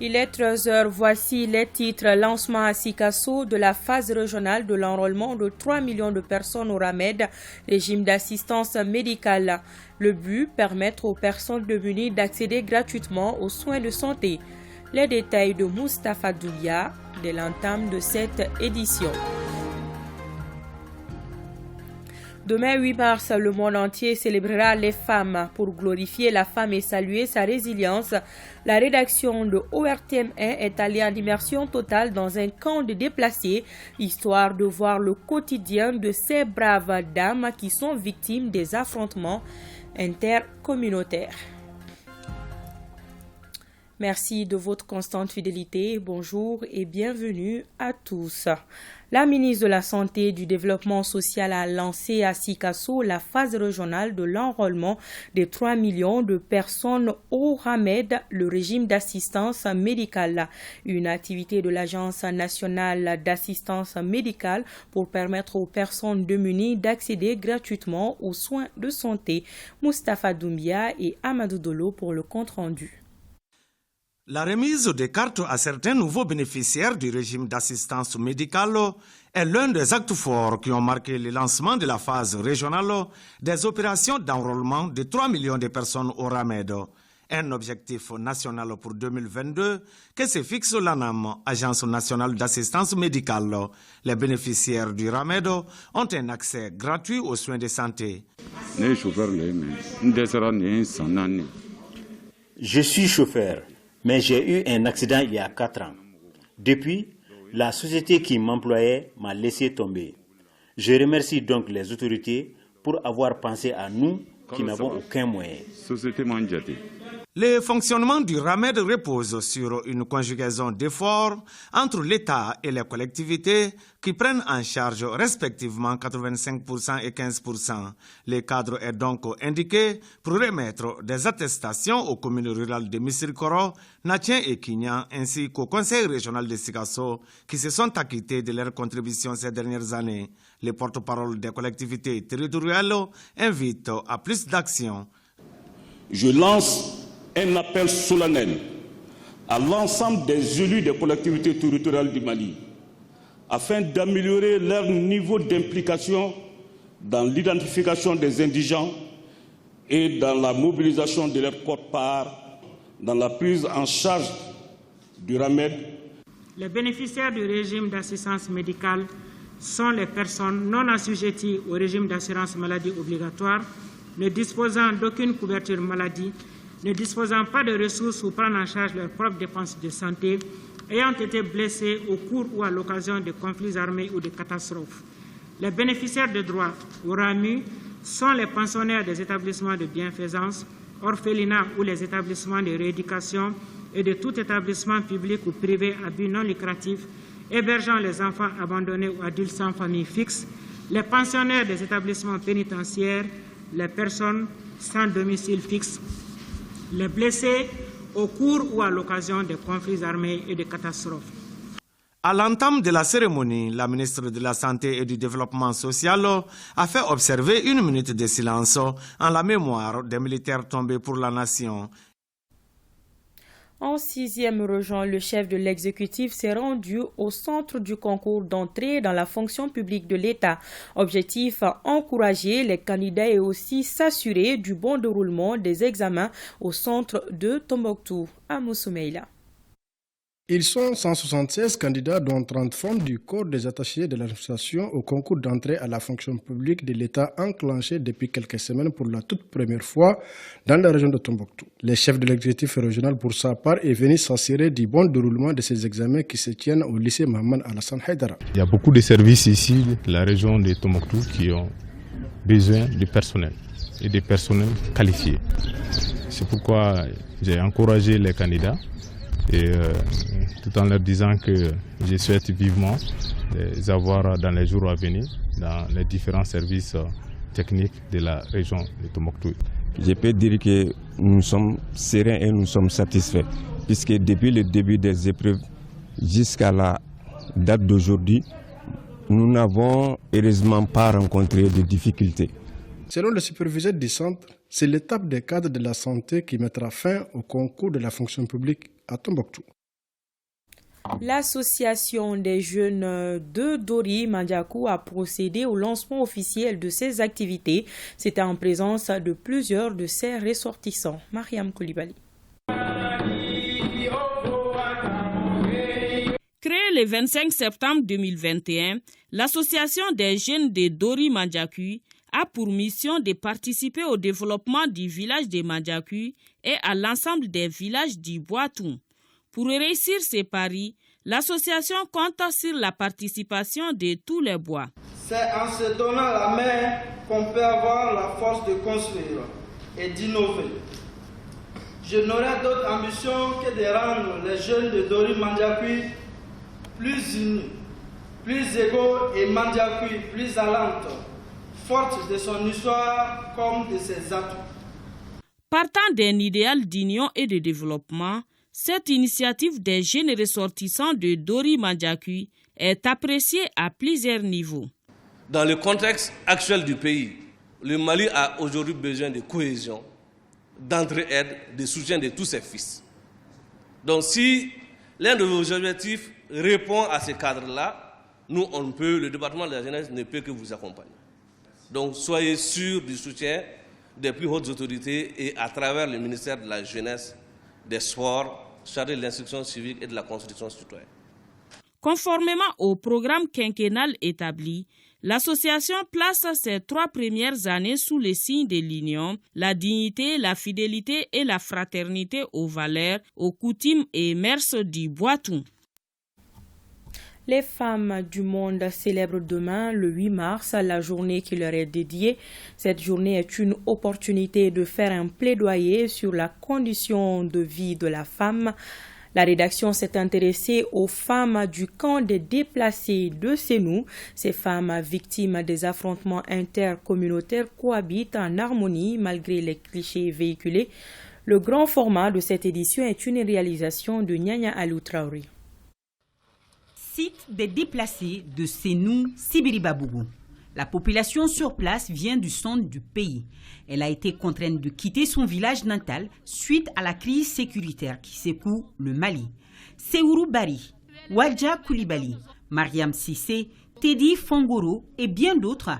Il est 13h, voici les titres. Lancement à Sikasso de la phase régionale de l'enrôlement de 3 millions de personnes au RAMED, régime d'assistance médicale. Le but, permettre aux personnes démunies d'accéder gratuitement aux soins de santé. Les détails de Moustapha Doulia dès l'entame de cette édition. Demain 8 mars, le monde entier célébrera les femmes. Pour glorifier la femme et saluer sa résilience, la rédaction de ORTM1 est allée en immersion totale dans un camp de déplacés, histoire de voir le quotidien de ces braves dames qui sont victimes des affrontements intercommunautaires. Merci de votre constante fidélité. Bonjour et bienvenue à tous. La ministre de la Santé et du Développement social a lancé à Sikasso la phase régionale de l'enrôlement des 3 millions de personnes au RAMED, le régime d'assistance médicale, une activité de l'Agence nationale d'assistance médicale pour permettre aux personnes démunies d'accéder gratuitement aux soins de santé. Moustapha Doumbia et Amadou Dolo pour le compte-rendu. La remise des cartes à certains nouveaux bénéficiaires du régime d'assistance médicale est l'un des actes forts qui ont marqué le lancement de la phase régionale des opérations d'enrôlement de 3 millions de personnes au RAMED. Un objectif national pour 2022 que se fixe l'ANAM, Agence nationale d'assistance médicale. Les bénéficiaires du RAMED ont un accès gratuit aux soins de santé. Je suis chauffeur. Mais j'ai eu un accident il y a 4 ans. Depuis, la société qui m'employait m'a laissé tomber. Je remercie donc les autorités pour avoir pensé à nous qui n'avons aucun moyen. Le fonctionnement du RAMED repose sur une conjugaison d'efforts entre l'État et les collectivités qui prennent en charge respectivement 85% et 15%. Le cadre est donc indiqué pour remettre des attestations aux communes rurales de Missirikoro, Natien et Kignan, ainsi qu'au Conseil régional de Sikasso qui se sont acquittés de leurs contributions ces dernières années. Les porte-parole des collectivités territoriales invitent à plus d'actions. Je lance un appel solennel à l'ensemble des élus des collectivités territoriales du Mali afin d'améliorer leur niveau d'implication dans l'identification des indigents et dans la mobilisation de leur quote-part dans la prise en charge du RAMED. Les bénéficiaires du régime d'assistance médicale sont les personnes non assujetties au régime d'assurance maladie obligatoire, ne disposant d'aucune couverture maladie, ne disposant pas de ressources pour prendre en charge leurs propres dépenses de santé, ayant été blessés au cours ou à l'occasion de conflits armés ou de catastrophes. Les bénéficiaires de droits au RAMU sont les pensionnaires des établissements de bienfaisance, orphelinats ou les établissements de rééducation et de tout établissement public ou privé à but non lucratif, hébergeant les enfants abandonnés ou adultes sans famille fixe, les pensionnaires des établissements pénitentiaires, les personnes sans domicile fixe, les blessés au cours ou à l'occasion de conflits armés et de catastrophes. À l'entame de la cérémonie, la ministre de la Santé et du Développement social a fait observer 1 minute de silence en la mémoire des militaires tombés pour la nation. En 6e région, le chef de l'exécutif s'est rendu au centre du concours d'entrée dans la fonction publique de l'État. Objectif, encourager les candidats et aussi s'assurer du bon déroulement des examens au centre de Tombouctou, à Moussoumeyla. Ils sont 176 candidats, dont 30 femmes du corps des attachés de l'administration au concours d'entrée à la fonction publique de l'État enclenché depuis quelques semaines pour la toute première fois dans la région de Tombouctou. Le chef de l'exécutif régional, pour sa part, est venu s'assurer du bon déroulement de ces examens qui se tiennent au lycée Mohamed Alassane Haïdara. Il y a beaucoup de services ici, la région de Tombouctou, qui ont besoin de personnel et de personnel qualifié. C'est pourquoi j'ai encouragé les candidats. Et tout en leur disant que je souhaite vivement les avoir dans les jours à venir dans les différents services techniques de la région de Tombouctou. Je peux dire que nous sommes sereins et nous sommes satisfaits, puisque depuis le début des épreuves jusqu'à la date d'aujourd'hui, nous n'avons heureusement pas rencontré de difficultés. Selon le superviseur du centre, c'est l'étape des cadres de la santé qui mettra fin au concours de la fonction publique à Tombouctou. L'association des jeunes de Dori Mandiakou a procédé au lancement officiel de ses activités. C'était en présence de plusieurs de ses ressortissants. Mariam Koulibaly. Créée le 25 septembre 2021, l'association des jeunes de Dori Mandiakou a pour mission de participer au développement du village de Mandiakou et à l'ensemble des villages du Boitoum. Pour réussir ces paris, l'association compte sur la participation de tous les bois. C'est en se donnant la main qu'on peut avoir la force de construire et d'innover. Je n'aurai d'autre ambition que de rendre les jeunes de Dori Mandiakou plus unis, plus égaux et Mandiakou plus allante, forte de son histoire comme de ses atouts. Partant d'un idéal d'union et de développement, cette initiative des jeunes ressortissants de Dori Mandiakou est appréciée à plusieurs niveaux. Dans le contexte actuel du pays, le Mali a aujourd'hui besoin de cohésion, d'entraide, de soutien de tous ses fils. Donc si l'un de vos objectifs répond à ce cadre-là, le département de la jeunesse ne peut que vous accompagner. Donc soyez sûrs du soutien des plus hautes autorités et à travers le ministère de la Jeunesse, des Sports, chargé de l'instruction civique et de la construction citoyenne. Conformément au programme quinquennal établi, l'association place ses 3 premières années sous le signe de l'union, la dignité, la fidélité et la fraternité aux valeurs, aux coutumes et mœurs du Boitoum. Les femmes du monde célèbrent demain, le 8 mars, la journée qui leur est dédiée. Cette journée est une opportunité de faire un plaidoyer sur la condition de vie de la femme. La rédaction s'est intéressée aux femmes du camp des déplacés de Sénou. Ces femmes victimes des affrontements intercommunautaires cohabitent en harmonie malgré les clichés véhiculés. Le grand format de cette édition est une réalisation de Nyanya Alou Traoré. Site des déplacés de Sénou, Sibiri-Babougou. La population sur place vient du centre du pays. Elle a été contrainte de quitter son village natal suite à la crise sécuritaire qui secoue le Mali. Seourou Bari, Wadja Koulibaly, Mariam Sissé, Teddy Fongoro et bien d'autres,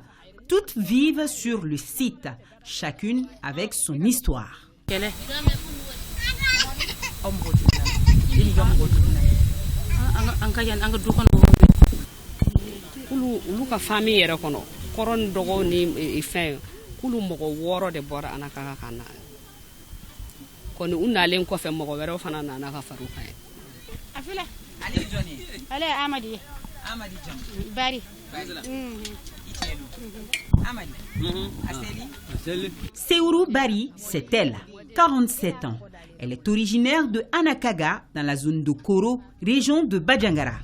toutes vivent sur le site, chacune avec son histoire. ulu ka famille yɛrɛ kɔnɔ kɔrɔn dɔgɔ ni fɛn kulu mɔgɔ 6 de bɔra ana ka kana kɔni u nalen kɔfɛ mɔgɔ wɛrɛ fana nana ka faru kan afila ali joni ale amadi jon bari amadi aseli Seourou Bari, c'est elle, 47 ans. Elle est originaire de Anakaga, dans la zone de Koro, région de Badjangara.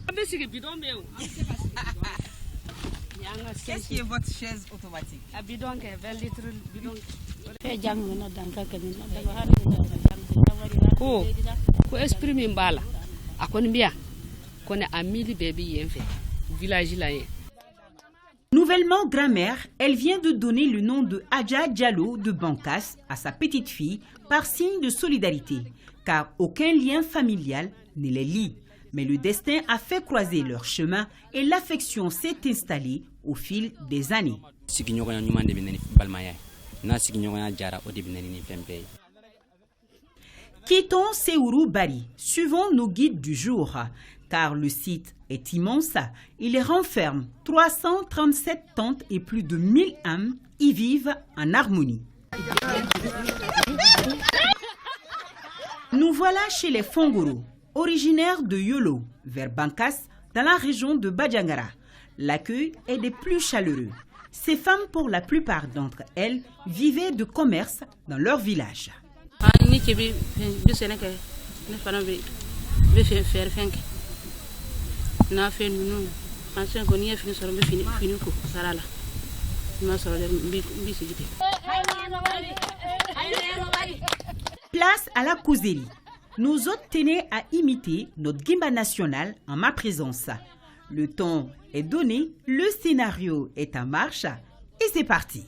Qu'est-ce qui est votre chaise automatique? Ko exprimer mbala akoni bia kone amili baby yenfe village la. Nouvellement grand-mère, elle vient de donner le nom de Adja Diallo de Bankas à sa petite fille par signe de solidarité, car aucun lien familial ne les lie. Mais le destin a fait croiser leur chemin et l'affection s'est installée au fil des années. Quittons Seourou Bari, suivons nos guides du jour, car le site est immense. Il renferme 337 tentes et plus de 1000 âmes y vivent en harmonie. Nous voilà chez les Fongoro, originaires de Yolo, vers Bankas, dans la région de Badjangara. L'accueil est des plus chaleureux. Ces femmes, pour la plupart d'entre elles, vivaient de commerce dans leur village. Place à la causerie. Nos hôtes tenaient à imiter notre Gimba national en ma présence. Le ton est donné, le scénario est en marche et c'est parti.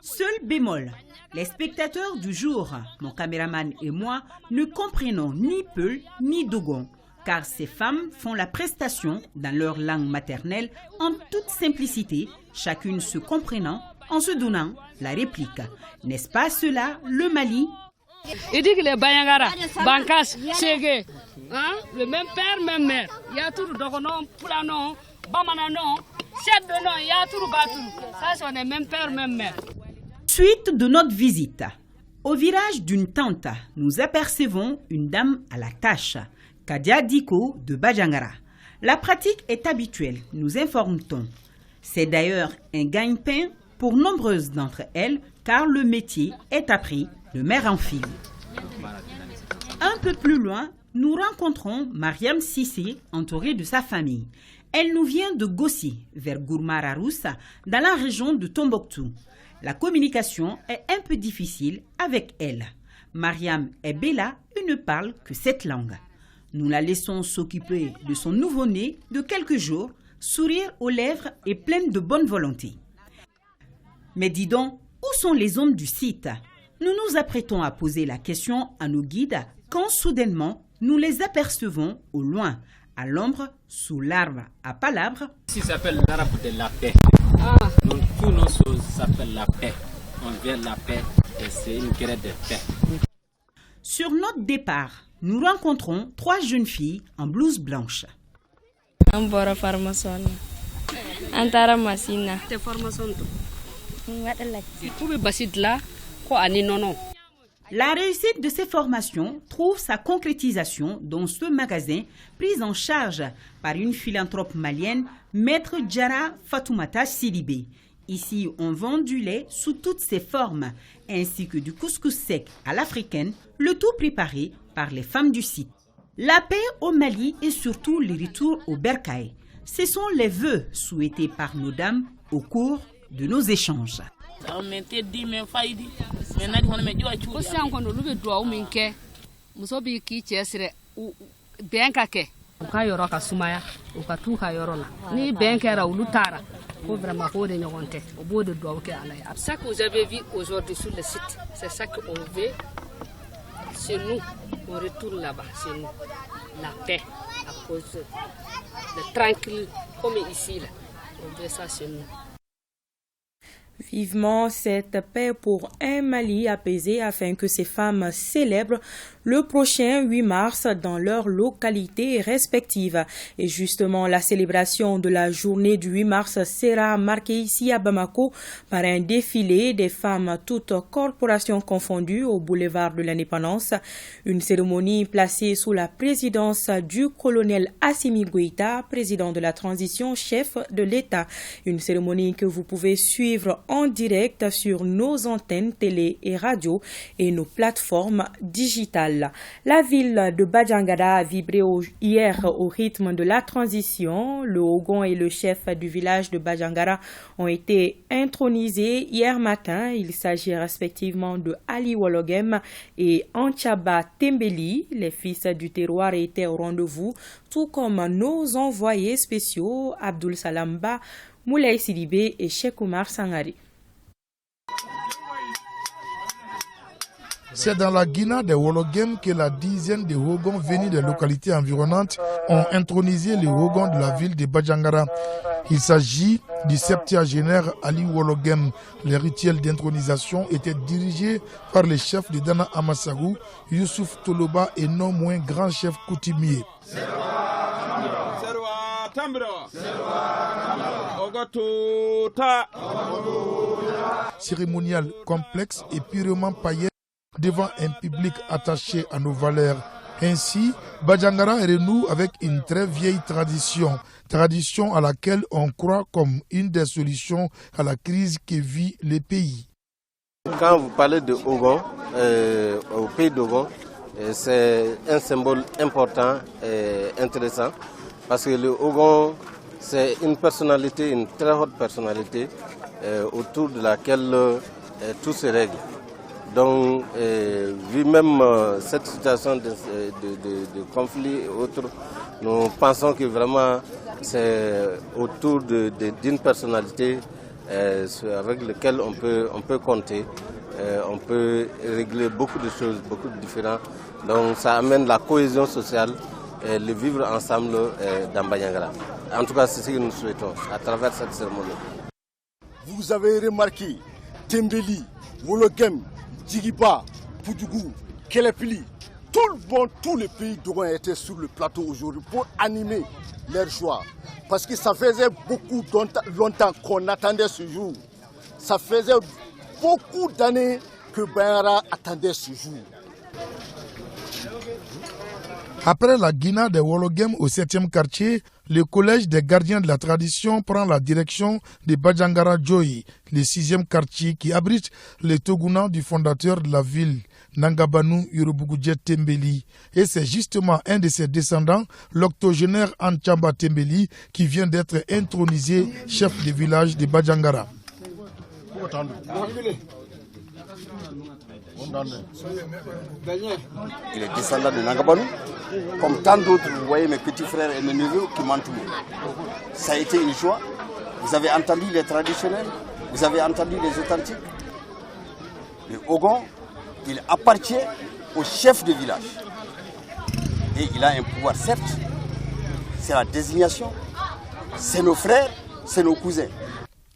Seul bémol, les spectateurs du jour, mon caméraman et moi, ne comprenons ni Peul ni Dogon, car ces femmes font la prestation dans leur langue maternelle en toute simplicité, chacune se comprenant en se donnant la réplique. N'est-ce pas cela, le Mali? Il dit que les Bayangara, Bankas, Ségué, le même père, même mère. Il y a tout le Dogonon, Poulanon, Bamananon, Chedbenon, il y a tout le Batou. Ça, c'est les mêmes père, même mère. Suite de notre visite. Au virage d'une tente, nous apercevons une dame à la tâche, Kadia Diko de Bajangara. La pratique est habituelle, nous informe-t-on. C'est d'ailleurs un gagne-pain pour nombreuses d'entre elles, car le métier est appris de mère en fille. Un peu plus loin, nous rencontrons Mariam Sissé, entourée de sa famille. Elle nous vient de Gossi, vers Gourmararoussa, dans la région de Tombouctou. La communication est un peu difficile avec elle. Mariam et Bella ne parlent que cette langue. Nous la laissons s'occuper de son nouveau-né de quelques jours, sourire aux lèvres et pleine de bonne volonté. Mais dis donc, où sont les hommes du site? Nous nous apprêtons à poser la question à nos guides quand soudainement nous les apercevons au loin, à l'ombre, sous l'arbre à palabres. Ici s'appelle l'arbre de la paix. Donc, tous nos choses s'appellent la paix. On vient de la paix et c'est une guerre de paix. Sur notre départ, nous rencontrons 3 jeunes filles en blouse blanche. La réussite de ces formations trouve sa concrétisation dans ce magasin pris en charge par une philanthrope malienne, Maître Djara Fatoumata Sidibé. Ici, on vend du lait sous toutes ses formes, ainsi que du couscous sec à l'africaine, le tout préparé par les femmes du site. La paix au Mali et surtout le retour au Bercail. Ce sont les vœux souhaités par nos dames au cours de nos échanges. Ça que vous avez vu aujourd'hui sur le site, c'est ça qu'on veut. C'est nous, on retourne là-bas, c'est nous. La paix, à cause de tranquille, comme ici, là. On veut ça, c'est nous. Vivement cette paix pour un Mali apaisé afin que ces femmes célèbrent le prochain 8 mars dans leurs localités respectives. Et justement, la célébration de la journée du 8 mars sera marquée ici à Bamako par un défilé des femmes toutes corporations confondues au boulevard de l'Indépendance. Une cérémonie placée sous la présidence du colonel Assimi Goïta, président de la transition, chef de l'État. Une cérémonie que vous pouvez suivre en direct sur nos antennes télé et radio et nos plateformes digitales. La ville de Bajangara a vibré hier au rythme de la transition. Le Hogon et le chef du village de Bajangara ont été intronisés hier matin. Il s'agit respectivement de Ali Wologem et Anchaba Tembeli. Les fils du terroir étaient au rendez-vous, tout comme nos envoyés spéciaux Abdul Salamba, Moulay Sidibé et Cheikh Oumar Sangari. C'est dans la Guina des Wologem que la dizaine de Hogons venus des localités environnantes ont intronisé les Hogons de la ville de Bajangara. Il s'agit du septuagénaire Ali Wologem. Les rituels d'intronisation étaient dirigés par les chefs de Dana Amassaou, Youssouf Toloba et non moins grand chef coutumier. Cérémonial complexe et purement païen devant un public attaché à nos valeurs. Ainsi, Bajangara renoue avec une très vieille tradition à laquelle on croit comme une des solutions à la crise que vit le pays. Quand vous parlez de Hogon, au pays d'Hogon, c'est un symbole important et intéressant parce que le Hogon, c'est une personnalité, une très haute personnalité autour de laquelle tout se règle. Donc, vu même cette situation de conflit et autres, nous pensons que vraiment c'est autour d'une personnalité avec lesquels on peut compter. On peut régler beaucoup de choses, beaucoup de différents. Donc ça amène la cohésion sociale et le vivre ensemble dans Banyangara. En tout cas, c'est ce que nous souhaitons à travers cette cérémonie. Vous avez remarqué, Tembeli, Wologem, Djigiba, Poudougou, Kelepili, tout le monde, tous les pays dogon étaient sur le plateau aujourd'hui pour animer leur joie. Parce que ça faisait beaucoup longtemps qu'on attendait ce jour. Ça faisait beaucoup d'années que Banyangara attendait ce jour. Après la guinade des Wologem au 7e quartier, le collège des gardiens de la tradition prend la direction de Bajangara Joyi, le 6e quartier qui abrite les Toguna du fondateur de la ville, Nangabanu Yorubugudje Tembeli. Et c'est justement un de ses descendants, l'octogénaire Anchamba Tembeli, qui vient d'être intronisé chef de village de Bajangara. Il est descendant de Nangabanu. Comme tant d'autres, vous voyez mes petits frères et mes neveux qui m'entourent. Ça a été une joie. Vous avez entendu les traditionnels, vous avez entendu les authentiques. Le Ogon, il appartient au chef de village. Et il a un pouvoir, certes. C'est la désignation. C'est nos frères, c'est nos cousins.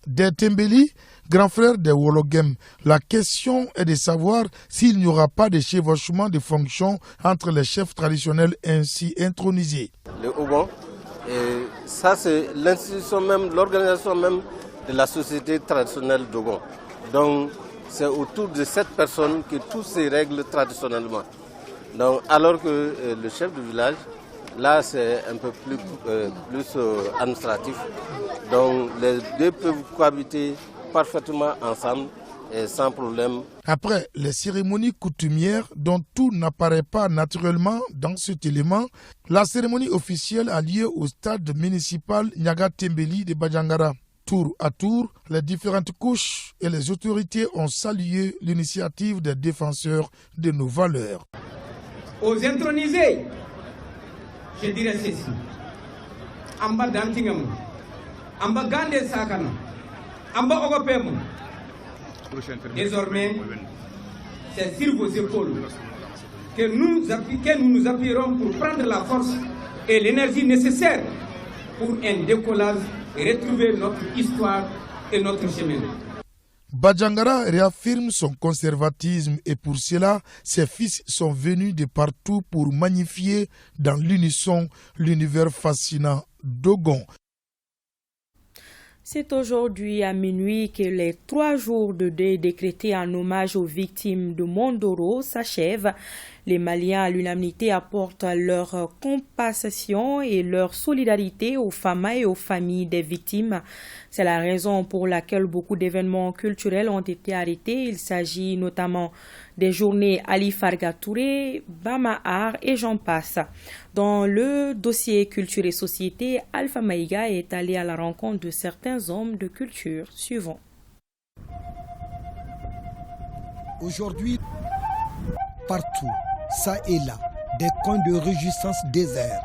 Des Tembeli, grand frère des Wologem, la question est de savoir s'il n'y aura pas de chevauchement de fonctions entre les chefs traditionnels ainsi intronisés. Le Ogon, ça c'est l'institution même, l'organisation même de la société traditionnelle d'Ogon. Donc c'est autour de cette personne que tout se règle traditionnellement. Donc, alors que le chef de village, là c'est un peu plus administratif. Donc les deux peuvent cohabiter parfaitement ensemble et sans problème. Après les cérémonies coutumières dont tout n'apparaît pas naturellement dans cet élément, la cérémonie officielle a lieu au stade municipal Nyaga Tembeli de Bajangara. Tour à tour, les différentes couches et les autorités ont salué l'initiative des défenseurs de nos valeurs. Aux intronisés, je dirais ceci. Amba Dantingam, Amba Gande Sakana, Amba Ogopem. Désormais, c'est sur vos épaules que nous nous appuierons pour prendre la force et l'énergie nécessaires pour un décollage et retrouver notre histoire et notre chemin. Bajangara réaffirme son conservatisme et pour cela, ses fils sont venus de partout pour magnifier dans l'unisson l'univers fascinant d'Ogon. C'est aujourd'hui à minuit que les 3 jours de deuil décrétés en hommage aux victimes de Mondoro s'achèvent. Les Maliens à l'unanimité apportent leur compassion et leur solidarité aux femmes et aux familles des victimes. C'est la raison pour laquelle beaucoup d'événements culturels ont été arrêtés. Il s'agit notamment des journées Ali Farga Touré, Bamahar et j'en passe. Dans le dossier Culture et Société, Alpha Maïga est allé à la rencontre de certains hommes de culture. Suivant. Aujourd'hui, partout, ça et là, des coins de réjouissance déserts.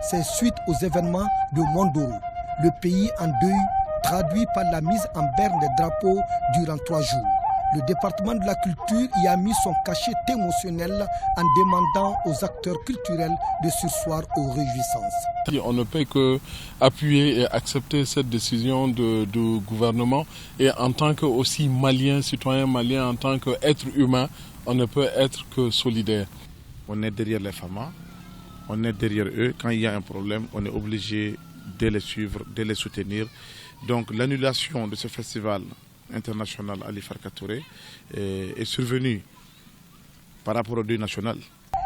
C'est suite aux événements de Mondoro, le pays en deuil traduit par la mise en berne des drapeaux durant 3 jours. Le département de la culture y a mis son cachet émotionnel en demandant aux acteurs culturels de surseoir aux réjouissances. On ne peut que appuyer et accepter cette décision du gouvernement et en tant que aussi malien, citoyen malien, en tant qu'être humain, on ne peut être que solidaire. On est derrière les femmes, on est derrière eux. Quand il y a un problème, on est obligé de les suivre, de les soutenir. Donc l'annulation de ce festival international Ali Farga Touré est survenue par rapport au deuil national.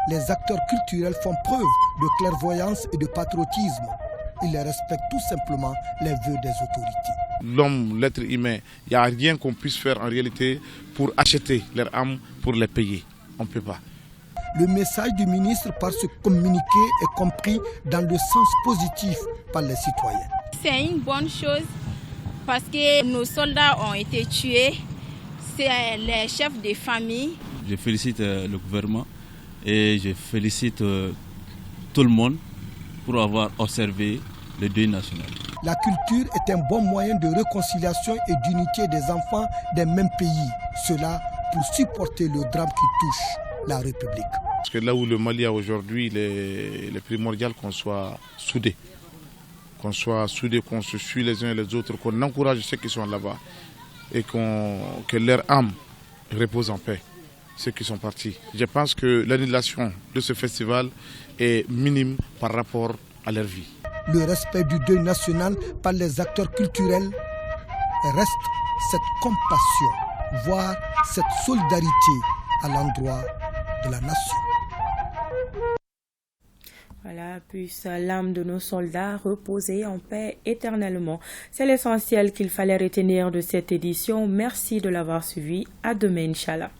Les acteurs culturels font preuve de clairvoyance et de patriotisme. Ils respectent tout simplement les vœux des autorités. L'homme, l'être humain, il n'y a rien qu'on puisse faire en réalité pour acheter leur âme, pour les payer. On ne peut pas. Le message du ministre par ce communiqué est compris dans le sens positif par les citoyens. C'est une bonne chose parce que nos soldats ont été tués. C'est les chefs de famille. Je félicite le gouvernement et je félicite tout le monde pour avoir observé le deuil national. La culture est un bon moyen de réconciliation et d'unité des enfants d'un même pays. Cela pour supporter le drame qui touche la République. Parce que là où le Mali a aujourd'hui, il est primordial qu'on soit soudés. Qu'on se suit les uns et les autres, qu'on encourage ceux qui sont là-bas et que leur âme repose en paix, ceux qui sont partis. Je pense que l'annulation de ce festival est minime par rapport à leur vie. Le respect du deuil national par les acteurs culturels reste cette compassion, voire cette solidarité à l'endroit de la nation. Voilà, puisse l'âme de nos soldats reposer en paix éternellement. C'est l'essentiel qu'il fallait retenir de cette édition. Merci de l'avoir suivi. À demain, Inch'Allah.